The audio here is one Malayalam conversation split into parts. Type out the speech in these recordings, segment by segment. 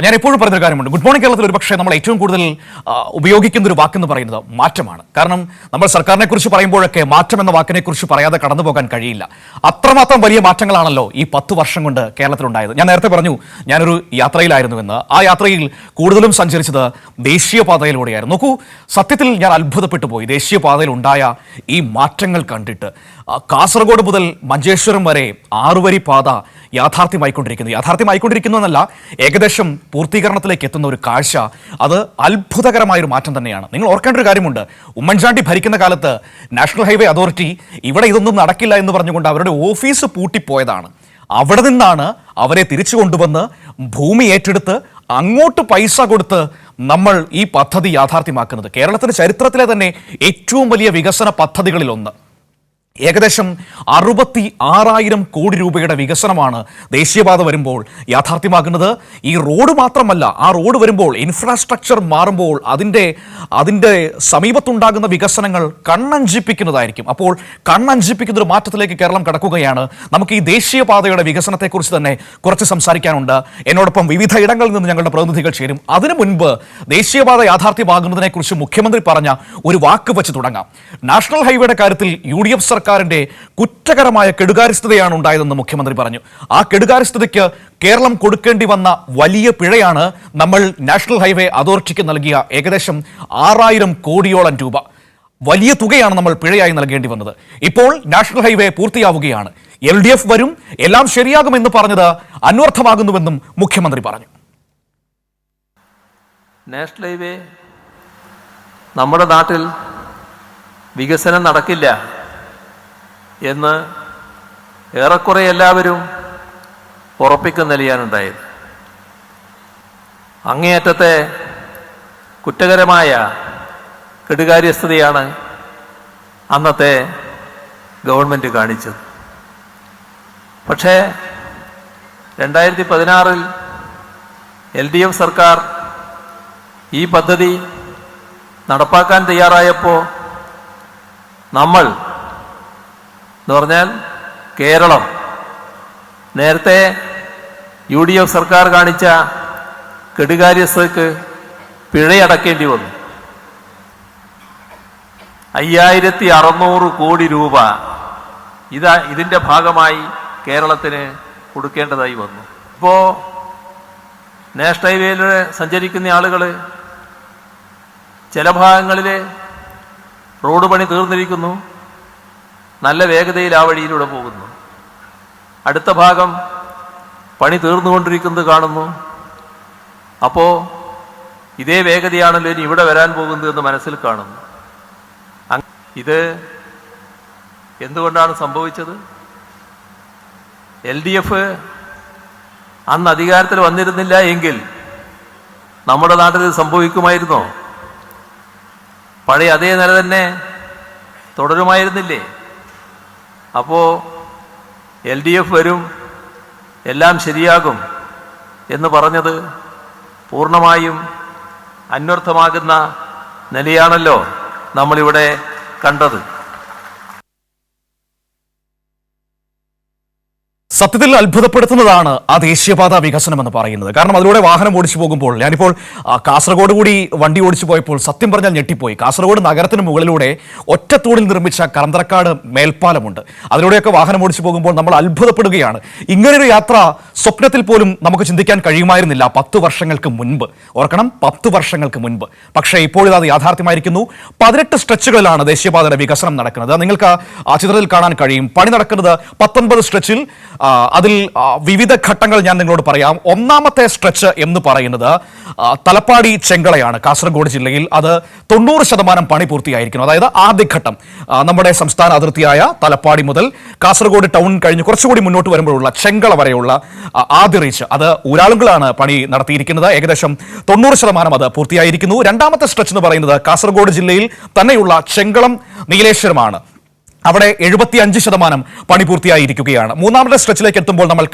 ഞാൻ എപ്പോഴും പറഞ്ഞൊരു കാര്യമുണ്ട്. ഗുഡ് മോർണിംഗ് കേരളത്തിൽ ഒരുപക്ഷെ നമ്മൾ ഏറ്റവും കൂടുതൽ ഉപയോഗിക്കുന്ന ഒരു വാക്കെന്ന് പറയുന്നത് മാറ്റമാണ്. കാരണം നമ്മൾ സർക്കാരിനെ കുറിച്ച് പറയുമ്പോഴൊക്കെ മാറ്റം എന്ന വാക്കിനെ കുറിച്ച് പറയാതെ കടന്നു പോകാൻ കഴിയില്ല. അത്രമാത്രം വലിയ മാറ്റങ്ങളാണല്ലോ ഈ 10 വർഷം കൊണ്ട് കേരളത്തിലുണ്ടായത്. ഞാൻ നേരത്തെ പറഞ്ഞു ഞാനൊരു യാത്രയിലായിരുന്നുവെന്ന്. ആ യാത്രയിൽ കൂടുതലും സഞ്ചരിച്ചത് ദേശീയപാതയിലൂടെയായിരുന്നു. നോക്കൂ, സത്യത്തിൽ ഞാൻ അത്ഭുതപ്പെട്ടു പോയി ദേശീയപാതയിൽ ഉണ്ടായ ഈ മാറ്റങ്ങൾ കണ്ടിട്ട്. കാസർഗോഡ് മുതൽ മഞ്ചേശ്വരം വരെ 6 വരി പാത യാഥാർത്ഥ്യമായിക്കൊണ്ടിരിക്കുന്നു എന്നല്ല, ഏകദേശം പൂർത്തീകരണത്തിലേക്ക് എത്തുന്ന ഒരു കാഴ്ച. അത് അത്ഭുതകരമായൊരു മാറ്റം തന്നെയാണ്. നിങ്ങൾ ഓർക്കേണ്ട ഒരു കാര്യമുണ്ട്, ഉമ്മൻചാണ്ടി ഭരിക്കുന്ന കാലത്ത് നാഷണൽ ഹൈവേ അതോറിറ്റി ഇവിടെ ഇതൊന്നും നടക്കില്ല എന്ന് പറഞ്ഞുകൊണ്ട് അവരുടെ ഓഫീസ് പൂട്ടിപ്പോയതാണ്. അവിടെ നിന്നാണ് അവരെ തിരിച്ചു കൊണ്ടുവന്ന് ഭൂമി ഏറ്റെടുത്ത് അങ്ങോട്ട് പൈസ കൊടുത്ത് നമ്മൾ ഈ പദ്ധതി യാഥാർത്ഥ്യമാക്കുന്നത്. കേരളത്തിന്റെ ചരിത്രത്തിലെ തന്നെ ഏറ്റവും വലിയ വികസന പദ്ധതികളിലൊന്ന്. ഏകദേശം 66,000 കോടി രൂപയുടെ വികസനമാണ് ദേശീയപാത വരുമ്പോൾ യാഥാർത്ഥ്യമാകുന്നത്. ഈ റോഡ് മാത്രമല്ല, ആ റോഡ് വരുമ്പോൾ ഇൻഫ്രാസ്ട്രക്ചർ മാറുമ്പോൾ അതിൻ്റെ സമീപത്തുണ്ടാകുന്ന വികസനങ്ങൾ കണ്ണഞ്ചിപ്പിക്കുന്നതായിരിക്കും. അപ്പോൾ കണ്ണഞ്ചിപ്പിക്കുന്ന ഒരു മാറ്റത്തിലേക്ക് കേരളം കടക്കുകയാണ്. നമുക്ക് ഈ ദേശീയപാതയുടെ വികസനത്തെക്കുറിച്ച് തന്നെ കുറച്ച് സംസാരിക്കാനുണ്ട്. എന്നോടൊപ്പം വിവിധ ഇടങ്ങളിൽ നിന്ന് ഞങ്ങളുടെ പ്രതിനിധികൾ ചേരും. അതിനു മുൻപ് ദേശീയപാത യാഥാർത്ഥ്യമാകുന്നതിനെക്കുറിച്ച് മുഖ്യമന്ത്രി പറഞ്ഞ ഒരു വാക്ക് വെച്ച് തുടങ്ങാം. നാഷണൽ ഹൈവേയുടെ കാര്യത്തിൽ UDF സർക്കാരിന്റെ കുറ്റകരമായ കെടുകാര്യസ്ഥതയാണ് ഉണ്ടായതെന്ന് മുഖ്യമന്ത്രി പറഞ്ഞു. ആ കെടുകാര്യസ്ഥതയ്ക്ക് കേരളം കൊടുക്കേണ്ടി വന്ന വലിയ പിഴയാണ് നമ്മൾ നാഷണൽ ഹൈവേ അതോറിറ്റിക്ക് നൽകിയ ഏകദേശം 6,000 കോടിയോളം രൂപ. വലിയ തുകയാണ് നമ്മൾ പിഴയായി നൽകേണ്ടി വന്നത്. ഇപ്പോൾ നാഷണൽ ഹൈവേ പൂർത്തിയാവുകയാണ്. LDF വരും, എല്ലാം ശരിയാകുമെന്ന് പറഞ്ഞത് അന്വർത്ഥമാകുന്നുവെന്നും മുഖ്യമന്ത്രി പറഞ്ഞു. നാഷണൽ ഹൈവേ നമ്മുടെ നാട്ടിൽ വികസനം നടക്കില്ല എന്ന് ഏറെക്കുറെ എല്ലാവരും ഉറപ്പിക്കുന്ന നിലയാണുണ്ടായത്. അങ്ങേയറ്റത്തെ കുറ്റകരമായ കെടുകാര്യസ്ഥതയാണ് അന്നത്തെ ഗവൺമെൻറ് കാണിച്ചത്. പക്ഷേ 2016 LDF സർക്കാർ ഈ പദ്ധതി നടപ്പാക്കാൻ തയ്യാറായപ്പോൾ നമ്മൾ എന്ന് പറഞ്ഞാൽ കേരളം നേരത്തെ UDF സർക്കാർ കാണിച്ച കെടുകാര്യസ്ഥതയ്ക്ക് പിഴയടക്കേണ്ടി വന്നു. 5,600 കോടി രൂപ ഇതിൻ്റെ ഭാഗമായി കേരളത്തിന് കൊടുക്കേണ്ടതായി വന്നു. ഇപ്പോൾ നാഷണൽ ഹൈവേയിൽ സഞ്ചരിക്കുന്ന ആളുകൾ ചില ഭാഗങ്ങളിൽ റോഡ് പണി തീർന്നിരിക്കുന്നു, നല്ല വേഗതയിൽ ആ വഴിയിലൂടെ പോകുന്നു. അടുത്ത ഭാഗം പണി തീർന്നുകൊണ്ടിരിക്കുന്നത് കാണുന്നു. അപ്പോൾ ഇതേ വേഗതയാണല്ലോ ഇനി ഇവിടെ വരാൻ പോകുന്നത് എന്ന് മനസ്സിൽ കാണുന്നു. ഇത് എന്തുകൊണ്ടാണ് സംഭവിച്ചത്? LDF അന്ന് അധികാരത്തിൽ വന്നിരുന്നില്ല എങ്കിൽ നമ്മുടെ നാട്ടിൽ ഇത് സംഭവിക്കുമായിരുന്നോ? പഴയ അതേ നില തന്നെ തുടരുമായിരുന്നില്ലേ? അപ്പോൾ LDF വരും, എല്ലാം ശരിയാകും എന്ന് പറഞ്ഞത് പൂർണ്ണമായും അന്വർത്ഥമാകുന്ന നിലയാണല്ലോ നമ്മളിവിടെ കണ്ടത്. സത്യത്തിൽ അത്ഭുതപ്പെടുത്തുന്നതാണ് ആ ദേശീയപാത വികസനം എന്ന് പറയുന്നത്. കാരണം അതിലൂടെ വാഹനം ഓടിച്ചു പോകുമ്പോൾ, ഞാനിപ്പോൾ കാസർഗോഡ് കൂടി വണ്ടി ഓടിച്ചു പോയപ്പോൾ സത്യം പറഞ്ഞാൽ ഞെട്ടിപ്പോയി. കാസർഗോഡ് നഗരത്തിന് മുകളിലൂടെ ഒറ്റത്തൂണിൽ നിർമ്മിച്ച കറന്തറക്കാട് മേൽപ്പാലമുണ്ട്. അതിലൂടെയൊക്കെ വാഹനം ഓടിച്ചു പോകുമ്പോൾ നമ്മൾ അത്ഭുതപ്പെടുകയാണ്. ഇങ്ങനൊരു യാത്ര സ്വപ്നത്തിൽ പോലും നമുക്ക് ചിന്തിക്കാൻ കഴിയുമായിരുന്നില്ല 10 വർഷങ്ങൾക്ക് മുൻപ്. ഓർക്കണം, 10 വർഷങ്ങൾക്ക് മുൻപ്. പക്ഷേ ഇപ്പോഴിത് അത് യാഥാർത്ഥ്യമായിരിക്കുന്നു. 18 സ്ട്രെച്ചുകളിലാണ് ദേശീയപാതയുടെ വികസനം നടക്കുന്നത്. നിങ്ങൾക്ക് ആ ചിത്രത്തിൽ കാണാൻ കഴിയും. പണി നടക്കുന്നത് 19 സ്ട്രെച്ചിൽ. അതിൽ വിവിധ ഘട്ടങ്ങൾ ഞാൻ നിങ്ങളോട് പറയാം. ഒന്നാമത്തെ സ്ട്രെച്ച് എന്ന് പറയുന്നത് തലപ്പാടി ചെങ്കളയാണ് കാസർഗോഡ് ജില്ലയിൽ. അത് 90% പണി പൂർത്തിയായിരിക്കുന്നു. അതായത് ആദ്യഘട്ടം നമ്മുടെ സംസ്ഥാന അതിർത്തിയായ തലപ്പാടി മുതൽ കാസർഗോഡ് ടൗൺ കഴിഞ്ഞ് കുറച്ചുകൂടി മുന്നോട്ട് വരുമ്പോഴുള്ള ചെങ്കള വരെയുള്ള ആദ്യ റീച്ച്, അത് ഊരാളുകളാണ് പണി നടത്തിയിരിക്കുന്നത്. ഏകദേശം 90% അത് പൂർത്തിയായിരിക്കുന്നു. രണ്ടാമത്തെ സ്ട്രെച്ച് എന്ന് പറയുന്നത് കാസർഗോഡ് ജില്ലയിൽ തന്നെയുള്ള ചെങ്കളം നീലേശ്വരമാണ്. അവിടെ 75% പണി പൂർത്തിയായിരിക്കുകയാണ്. മൂന്നാമത്തെ സ്ട്രെച്ചിലേക്ക് എത്തുമ്പോൾ നമ്മൾ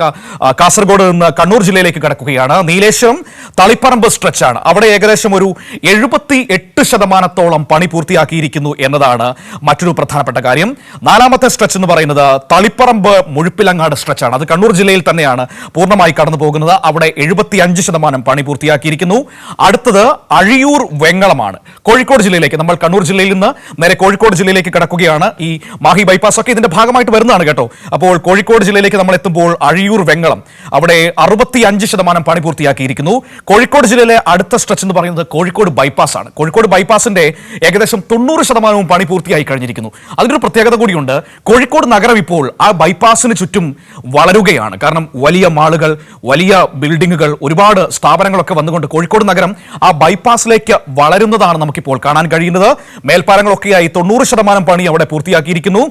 കാസർഗോഡ് നിന്ന് കണ്ണൂർ ജില്ലയിലേക്ക് കടക്കുകയാണ്. നീലേശ്വരം തളിപ്പറമ്പ് സ്ട്രെച്ചാണ്. അവിടെ ഏകദേശം ഒരു 78% പണി പൂർത്തിയാക്കിയിരിക്കുന്നു എന്നതാണ് മറ്റൊരു പ്രധാനപ്പെട്ട കാര്യം. നാലാമത്തെ സ്ട്രെച്ച് എന്ന് പറയുന്നത് തളിപ്പറമ്പ് മുഴുപ്പിലങ്ങാട് സ്ട്രെച്ചാണ്. അത് കണ്ണൂർ ജില്ലയിൽ തന്നെയാണ് പൂർണ്ണമായി കടന്നു പോകുന്നത്. അവിടെ 75% പണി പൂർത്തിയാക്കിയിരിക്കുന്നു. അടുത്തത് അഴിയൂർ വെങ്ങളമാണ്. കോഴിക്കോട് ജില്ലയിലേക്ക്, നമ്മൾ കണ്ണൂർ ജില്ലയിൽ നിന്ന് നേരെ കോഴിക്കോട് ജില്ലയിലേക്ക് കടക്കുകയാണ്. ഈ മാഹി ബൈപ്പാസ് ഒക്കെ ഇതിന്റെ ഭാഗമായിട്ട് വരുന്നതാണ് കേട്ടോ. അപ്പോൾ കോഴിക്കോട് ജില്ലയിലേക്ക് നമ്മൾ എത്തുമ്പോൾ അഴിയൂർ വെങ്ങളം, അവിടെ 65% പണി പൂർത്തിയാക്കിയിരിക്കുന്നു. കോഴിക്കോട് ജില്ലയിലെ അടുത്ത സ്ട്രെച്ച് എന്ന് പറയുന്നത് കോഴിക്കോട് ബൈപ്പാസ് ആണ്. കോഴിക്കോട് ബൈപ്പാസിന്റെ ഏകദേശം 90% പണി പൂർത്തിയായി കഴിഞ്ഞിരിക്കുന്നു. അതിനൊരു പ്രത്യേകത കൂടിയുണ്ട്. കോഴിക്കോട് നഗരം ഇപ്പോൾ ആ ബൈപ്പാസിന് ചുറ്റും വളരുകയാണ്. കാരണം വലിയ മാളുകൾ, വലിയ ബിൽഡിങ്ങുകൾ, ഒരുപാട് സ്ഥാപനങ്ങളൊക്കെ വന്നുകൊണ്ട് കോഴിക്കോട് നഗരം ആ ബൈപ്പാസിലേക്ക് വളരുന്നതാണ് നമുക്കിപ്പോൾ കാണാൻ കഴിയുന്നത്. മേൽപ്പാലങ്ങളൊക്കെയായി 90% പണി അവിടെ പൂർത്തിയാക്കിയിരിക്കുന്നു.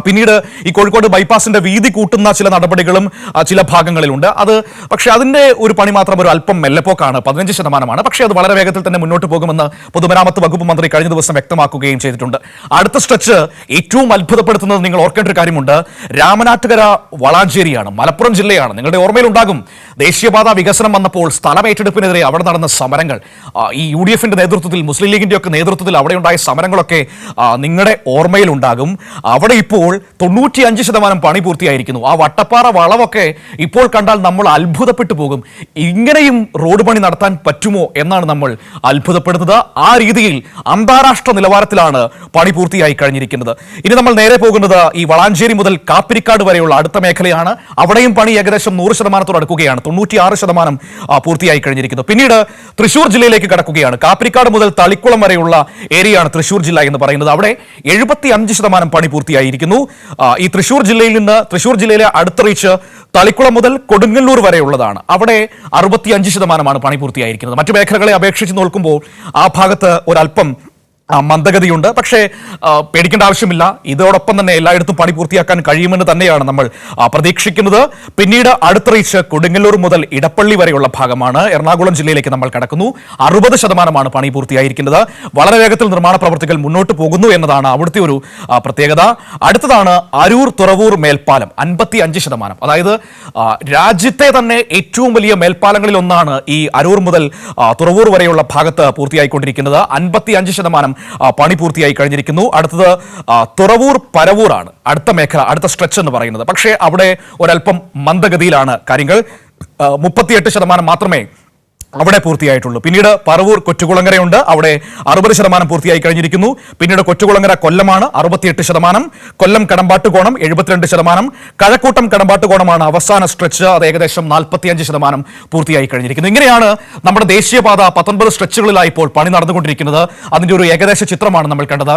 പിന്നീട് ഈ കോഴിക്കോട് ബൈപ്പാസിന്റെ വീതി കൂട്ടുന്ന ചില നടപടികളും ചില ഭാഗങ്ങളിലുണ്ട്. പക്ഷേ അതിന്റെ ഒരു പണി മാത്രം ഒരു അല്പം മെല്ലെപ്പോക്കാണ്, 15%. പക്ഷേ അത് വളരെ വേഗത്തിൽ തന്നെ മുന്നോട്ട് പോകുമെന്ന് പൊതുമരാമത്ത് വകുപ്പ് മന്ത്രി കഴിഞ്ഞ ദിവസം വ്യക്തമാക്കുകയും ചെയ്തിട്ടുണ്ട്. അടുത്ത സ്ട്രെച്ച് ഏറ്റവും അത്ഭുതപ്പെടുത്തുന്നത് നിങ്ങൾ ഓർക്കേണ്ട ഒരു കാര്യമുണ്ട്. രാമനാട്ടുകര വളാഞ്ചേരിയാണ്, മലപ്പുറം ജില്ലയാണ്. നിങ്ങളുടെ ഓർമ്മയിലുണ്ടാകും, ദേശീയപാത വികസനം വന്നപ്പോൾ സ്ഥലം ഏറ്റെടുപ്പിനെതിരെ അവിടെ നടന്ന സമരങ്ങൾ, ഈ UDF-ന്റെ നേതൃത്വത്തിൽ, മുസ്ലിം ലീഗിന്റെ ഒക്കെ നേതൃത്വത്തിൽ അവിടെ ഉണ്ടായ സമരങ്ങളൊക്കെ നിങ്ങളുടെ ഓർമ്മയിലുണ്ടാകും. അവിടെ ഇപ്പോൾ 95% പണി പൂർത്തിയായിരിക്കുന്നു. ആ വട്ടപ്പാറ വളവൊക്കെ ഇപ്പോൾ കണ്ടാൽ നമ്മൾ അത്ഭുതപ്പെട്ടു പോകും. ഇങ്ങനെയും റോഡ് പണി നടത്താൻ പറ്റുമോ എന്നാണ് നമ്മൾ അത്ഭുതപ്പെടുന്നത്. ആ രീതിയിൽ അന്താരാഷ്ട്ര നിലവാരത്തിലാണ് പണി പൂർത്തിയായി കഴിഞ്ഞിരിക്കുന്നത്. ഇനി നമ്മൾ നേരെ പോകുന്നത് ഈ വളാഞ്ചേരി മുതൽ കാപ്പിരിക്കാട് വരെയുള്ള അടുത്ത മേഖലയാണ്. അവിടെയും പണി ഏകദേശം 100% അടുക്കുകയാണ്. 96% പൂർത്തിയായി കഴിഞ്ഞിരിക്കുന്നു. പിന്നീട് തൃശൂർ ജില്ലയിലേക്ക് കടക്കുകയാണ്. കാപ്പിരിക്കാട് മുതൽ തളിക്കുളം വരെയുള്ള ഏരിയയാണ് തൃശൂർ ജില്ല എന്ന് പറയുന്നത്. അവിടെ 75% പണി പൂർത്തിയായിരിക്കുന്നു. ഈ തൃശൂർ ജില്ലയിൽ നിന്ന്, തൃശൂർ ജില്ലയിലെ അടുത്ത റീച്ച് തളിക്കുളം മുതൽ കൊടുങ്ങല്ലൂർ വരെയുള്ളതാണ്. അവിടെ 65% പണി പൂർത്തിയായിരിക്കുന്നത്. മറ്റു മേഖലകളെ അപേക്ഷിച്ച് നോക്കുമ്പോൾ ആ ഭാഗത്ത് ഒരല്പം മന്ദഗതിയുണ്ട്. പക്ഷേ പേടിക്കേണ്ട ആവശ്യമില്ല. ഇതോടൊപ്പം തന്നെ എല്ലായിടത്തും പണി പൂർത്തിയാക്കാൻ കഴിയുമെന്ന് തന്നെയാണ് നമ്മൾ പ്രതീക്ഷിക്കുന്നത്. പിന്നീട് അടുത്ത റീച്ച് കൊടുങ്ങല്ലൂർ മുതൽ ഇടപ്പള്ളി വരെയുള്ള ഭാഗമാണ്. എറണാകുളം ജില്ലയിലേക്ക് നമ്മൾ കടക്കുന്നു. 60% പണി പൂർത്തിയായിരിക്കുന്നത്. വളരെ വേഗത്തിൽ നിർമ്മാണ പ്രവർത്തികൾ മുന്നോട്ട് പോകുന്നു എന്നതാണ് അവിടുത്തെ ഒരു പ്രത്യേകത. അടുത്തതാണ് അരൂർ തുറവൂർ മേൽപ്പാലം, 55%. അതായത് രാജ്യത്തെ തന്നെ ഏറ്റവും വലിയ മേൽപ്പാലങ്ങളിൽ ഒന്നാണ് ഈ അരൂർ മുതൽ തുറവൂർ വരെയുള്ള ഭാഗത്ത് പൂർത്തിയായിക്കൊണ്ടിരിക്കുന്നത്. 55% പണി പൂർത്തിയായി കഴിഞ്ഞിരിക്കുന്നു. അടുത്തത് തുറവൂർ പരവൂറാണ് അടുത്ത മേഖല, അടുത്ത സ്ട്രെച്ച് എന്ന് പറയുന്നത്. പക്ഷേ അവിടെ ഒരല്പം മന്ദഗതിയിലാണ് കാര്യങ്ങൾ. 38% മാത്രമേ അവിടെ പൂർത്തിയായിട്ടുള്ളൂ. പിന്നീട് പറവൂർ കൊച്ചുകുളങ്ങരയുണ്ട്, അവിടെ 60% പൂർത്തിയായി കഴിഞ്ഞിരിക്കുന്നു. പിന്നീട് കൊച്ചുകുളങ്ങര കൊല്ലമാണ്, 68%. കൊല്ലം കടമ്പാട്ടുകോണം 72%. കഴക്കൂട്ടം കടമ്പാട്ടുകോണമാണ് അവസാന സ്ട്രെച്ച്, അത് ഏകദേശം 45% പൂർത്തിയായി കഴിഞ്ഞിരിക്കുന്നു. ഇങ്ങനെയാണ് നമ്മുടെ ദേശീയപാത 19 സ്ട്രെച്ചുകളിലായി ഇപ്പോൾ പണി നടന്നുകൊണ്ടിരിക്കുന്നത്. അതിന്റെ ഒരു ഏകദേശ ചിത്രമാണ് നമ്മൾ കണ്ടത്.